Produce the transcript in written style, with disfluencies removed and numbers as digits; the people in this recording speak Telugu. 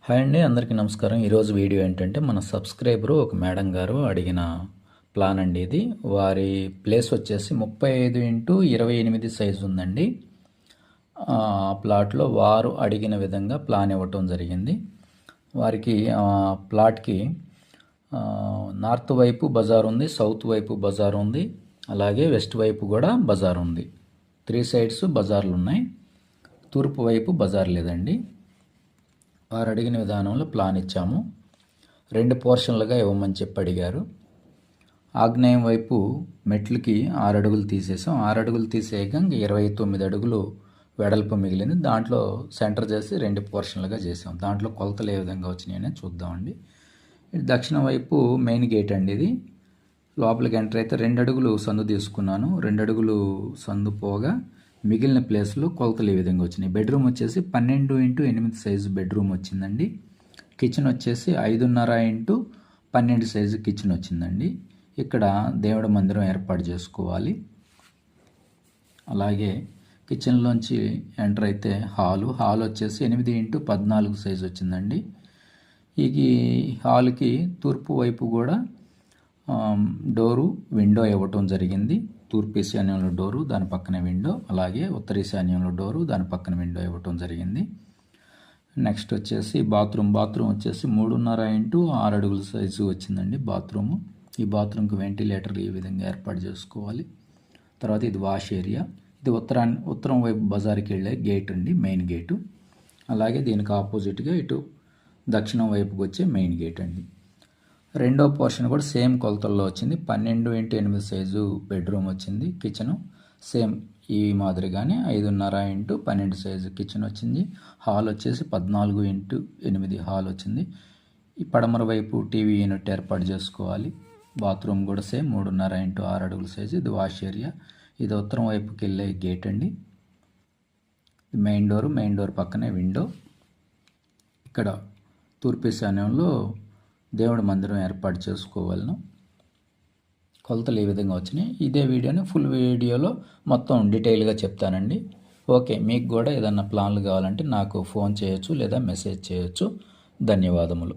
హాయ్ అండి, అందరికీ నమస్కారం. ఈరోజు వీడియో ఏంటంటే మన సబ్స్క్రైబరు ఒక మేడం గారు అడిగిన ప్లాన్ అండి. ఇది వారి ప్లేస్ వచ్చేసి 35x28 సైజు ఉందండి. ఆ ప్లాట్లో వారు అడిగిన విధంగా ప్లాన్ ఇవ్వటం జరిగింది. వారికి ప్లాట్కి నార్త్ వైపు బజార్ ఉంది, సౌత్ వైపు బజార్ ఉంది, అలాగే వెస్ట్ వైపు కూడా బజార్ ఉంది. 3 సైడ్స్ బజార్లు ఉన్నాయి. తూర్పు వైపు బజార్ లేదండి. వారు అడిగిన విధానంలో ప్లాన్ ఇచ్చాము. 2 పోర్షన్లుగా ఇవ్వమని చెప్పి అడిగారు. ఆగ్నేయం వైపు మెట్లకి 6 అడుగులు తీసేసాం. 6 అడుగులు తీసేయగా 29 అడుగులు వెడల్పు మిగిలింది. దాంట్లో సెంటర్ చేసి 2 పోర్షన్లుగా చేసాం. దాంట్లో కొలతలు ఏ విధంగా వచ్చినాయని చూద్దామండి. దక్షిణం వైపు మెయిన్ గేట్ అండి. ఇది లోపలికి ఎంటర్ అయితే 2 అడుగులు సందు తీసుకున్నాను. 2 అడుగులు సందు పోగా మిగిలిన ప్లేస్లో కొలతలు ఈ విధంగా వచ్చినాయి. బెడ్రూమ్ వచ్చేసి 12x8 సైజు బెడ్రూమ్ వచ్చిందండి. కిచెన్ వచ్చేసి 5.5x12 సైజు కిచెన్ వచ్చిందండి. ఇక్కడ దేవుడి మందిరం ఏర్పాటు చేసుకోవాలి. అలాగే కిచెన్లోంచి ఎంటర్ అయితే హాల్ వచ్చేసి 8x14 సైజు వచ్చిందండి. ఈ హాల్కి తూర్పు వైపు కూడా డోరు విండో ఇవ్వటం జరిగింది. తూర్పు ఈశాన్యంలో డోరు, దాని పక్కన విండో, అలాగే ఉత్తర ఈశాన్యంలో డోరు, దాని పక్కన విండో ఇవ్వటం జరిగింది. నెక్స్ట్ వచ్చేసి బాత్రూమ్ వచ్చేసి 3.5x6 అడుగుల సైజు వచ్చిందండి బాత్రూము. ఈ బాత్రూమ్కి వెంటిలేటర్ ఈ విధంగా ఏర్పాటు చేసుకోవాలి. తర్వాత ఇది వాష్ ఏరియా. ఇది ఉత్తరం వైపు బజార్కి వెళ్ళే గేట్ అండి, మెయిన్ గేటు. అలాగే దీనికి ఆపోజిట్గా ఇటు దక్షిణం వైపుకి వచ్చే మెయిన్ గేట్ అండి. రెండో పోర్షన్ కూడా సేమ్ కొలతల్లో వచ్చింది. 12x8 సైజు బెడ్రూమ్ వచ్చింది. కిచెను సేమ్ ఈ మాదిరిగానే 5.5x12 సైజు కిచెన్ వచ్చింది. హాల్ వచ్చేసి 14x8 హాల్ వచ్చింది. ఈ పడమర వైపు టీవీ యూనిట్ ఏర్పాటు చేసుకోవాలి. బాత్రూమ్ కూడా సేమ్ 3.5x6 అడుగుల సైజు. ఇది వాష్ ఏరియా. ఇది ఉత్తరం వైపుకి వెళ్ళే గేట్ అండి. మెయిన్ డోర్ పక్కనే విండో. ఇక్కడ తూర్పు ఈశాన్యంలో దేవుడి మందిరం ఏర్పాటు చేసుకోవాలను. కొలతలు ఈ విధంగా వచ్చినాయి. ఇదే వీడియోని ఫుల్ వీడియోలో మొత్తం డీటెయిల్గా చెప్తానండి. ఓకే, మీకు కూడా ఏదన్నా ప్లాన్లు కావాలంటే నాకు ఫోన్ చేయొచ్చు లేదా మెసేజ్ చేయొచ్చు. ధన్యవాదములు.